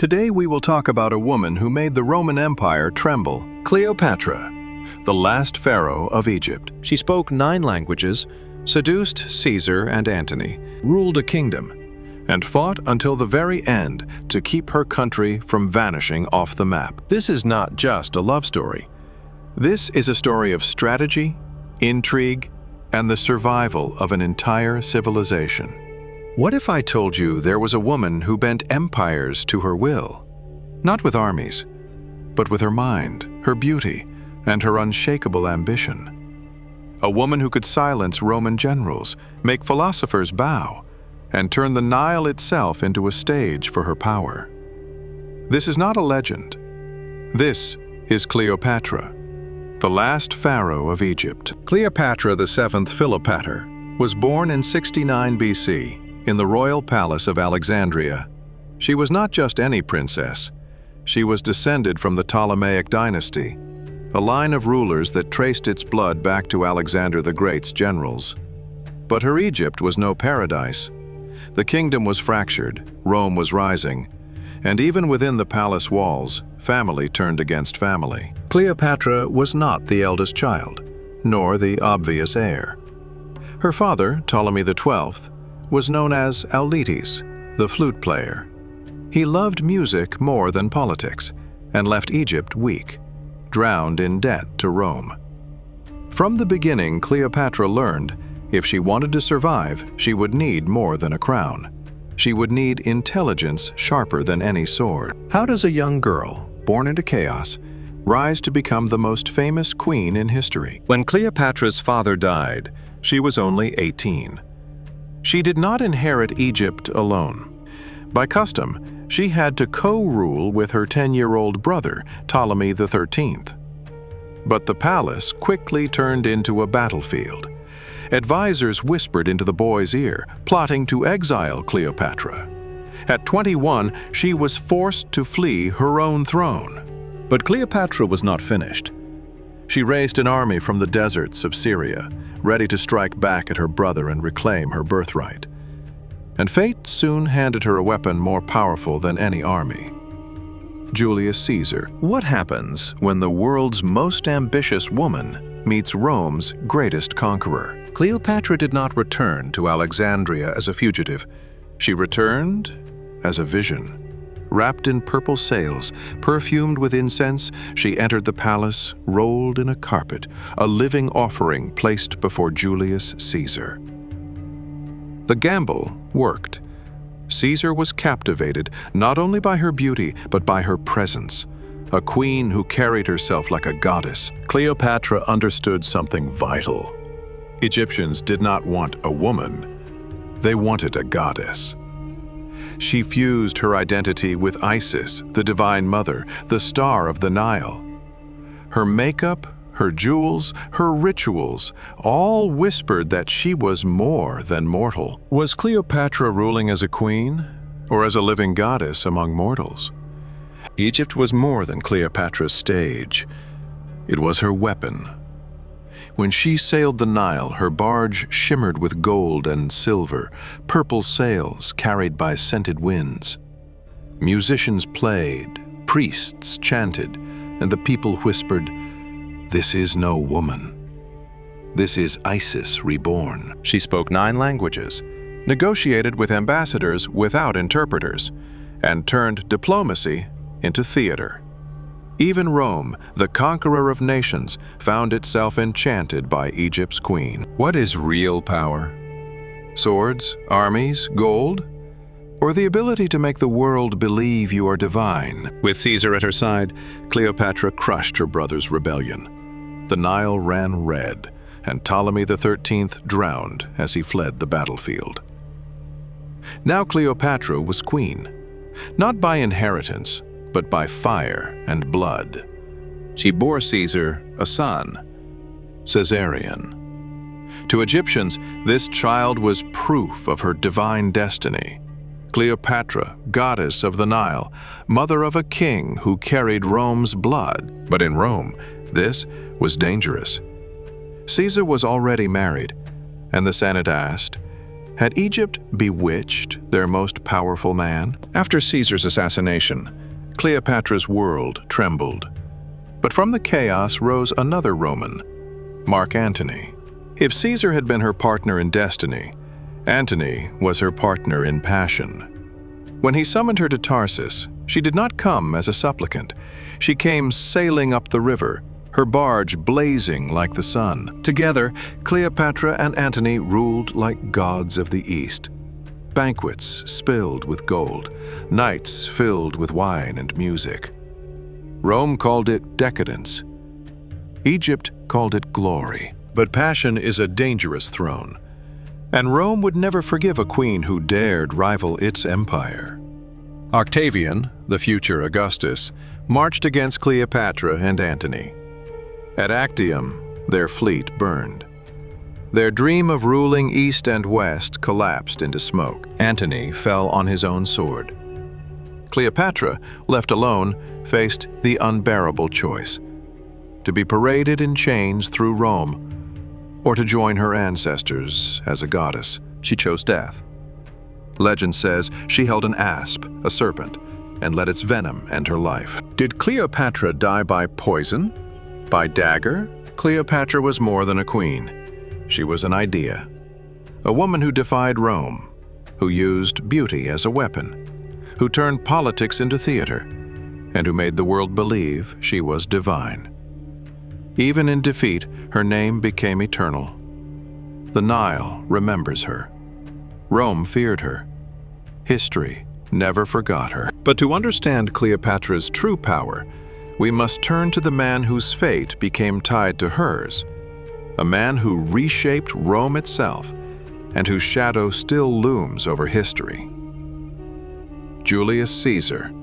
Today we will talk about a woman who made the Roman Empire tremble, Cleopatra, the last pharaoh of Egypt. She spoke 9 languages, seduced Caesar and Antony, ruled a kingdom, and fought until the very end to keep her country from vanishing off the map. This is not just a love story. This is a story of strategy, intrigue, and the survival of an entire civilization. What if I told you there was a woman who bent empires to her will? Not with armies, but with her mind, her beauty, and her unshakable ambition. A woman who could silence Roman generals, make philosophers bow, and turn the Nile itself into a stage for her power. This is not a legend. This is Cleopatra, the last pharaoh of Egypt. Cleopatra VII Philopator was born in 69 BC in the royal palace of Alexandria. She was not just any princess. She was descended from the Ptolemaic dynasty, a line of rulers that traced its blood back to Alexander the Great's generals. But her Egypt was no paradise. The kingdom was fractured, Rome was rising, and even within the palace walls, family turned against family. Cleopatra was not the eldest child, nor the obvious heir. Her father, Ptolemy XII, was known as Auletes, the flute player. He loved music more than politics, and left Egypt weak, drowned in debt to Rome. From the beginning, Cleopatra learned if she wanted to survive, she would need more than a crown. She would need intelligence sharper than any sword. How does a young girl, born into chaos, rise to become the most famous queen in history? When Cleopatra's father died, she was only 18. She did not inherit Egypt alone. By custom, she had to co-rule with her 10-year-old brother, Ptolemy XIII. But the palace quickly turned into a battlefield. Advisors whispered into the boy's ear, plotting to exile Cleopatra. At 21, she was forced to flee her own throne. But Cleopatra was not finished. She raised an army from the deserts of Syria, ready to strike back at her brother and reclaim her birthright. And fate soon handed her a weapon more powerful than any army: Julius Caesar. What happens when the world's most ambitious woman meets Rome's greatest conqueror? Cleopatra did not return to Alexandria as a fugitive. She returned as a vision. Wrapped in purple sails, perfumed with incense, she entered the palace, rolled in a carpet, a living offering placed before Julius Caesar. The gamble worked. Caesar was captivated not only by her beauty, but by her presence. A queen who carried herself like a goddess. Cleopatra understood something vital. Egyptians did not want a woman. They wanted a goddess. She fused her identity with Isis, the divine mother, the star of the Nile. Her makeup, her jewels, her rituals, all whispered that she was more than mortal. Was Cleopatra ruling as a queen, or as a living goddess among mortals? Egypt was more than Cleopatra's stage. It was her weapon. When she sailed the Nile, her barge shimmered with gold and silver, purple sails carried by scented winds. Musicians played, priests chanted, and the people whispered, "This is no woman. This is Isis reborn." She spoke 9 languages, negotiated with ambassadors without interpreters, and turned diplomacy into theater. Even Rome, the conqueror of nations, found itself enchanted by Egypt's queen. What is real power? Swords, armies, gold? Or the ability to make the world believe you are divine? With Caesar at her side, Cleopatra crushed her brother's rebellion. The Nile ran red, and Ptolemy XIII drowned as he fled the battlefield. Now Cleopatra was queen, not by inheritance, but by fire and blood. She bore Caesar a son, Caesarion. To Egyptians, this child was proof of her divine destiny. Cleopatra, goddess of the Nile, mother of a king who carried Rome's blood. But in Rome, this was dangerous. Caesar was already married, and the Senate asked, Had Egypt bewitched their most powerful man? After Caesar's assassination, Cleopatra's world trembled. But from the chaos rose another Roman, Mark Antony. If Caesar had been her partner in destiny, Antony was her partner in passion. When he summoned her to Tarsus, she did not come as a supplicant. She came sailing up the river, her barge blazing like the sun. Together, Cleopatra and Antony ruled like gods of the East. Banquets spilled with gold, nights filled with wine and music. Rome called it decadence. Egypt called it glory. But passion is a dangerous throne, and Rome would never forgive a queen who dared rival its empire. Octavian, the future Augustus, marched against Cleopatra and Antony. At Actium, their fleet burned. Their dream of ruling east and west collapsed into smoke. Antony fell on his own sword. Cleopatra, left alone, faced the unbearable choice: to be paraded in chains through Rome, or to join her ancestors as a goddess. She chose death. Legend says she held an asp, a serpent, and let its venom end her life. Did Cleopatra die by poison? By dagger? Cleopatra was more than a queen. She was an idea. A woman who defied Rome, who used beauty as a weapon, who turned politics into theater, and who made the world believe she was divine. Even in defeat, her name became eternal. The Nile remembers her. Rome feared her. History never forgot her. But to understand Cleopatra's true power, we must turn to the man whose fate became tied to hers, a man who reshaped Rome itself and whose shadow still looms over history. Julius Caesar.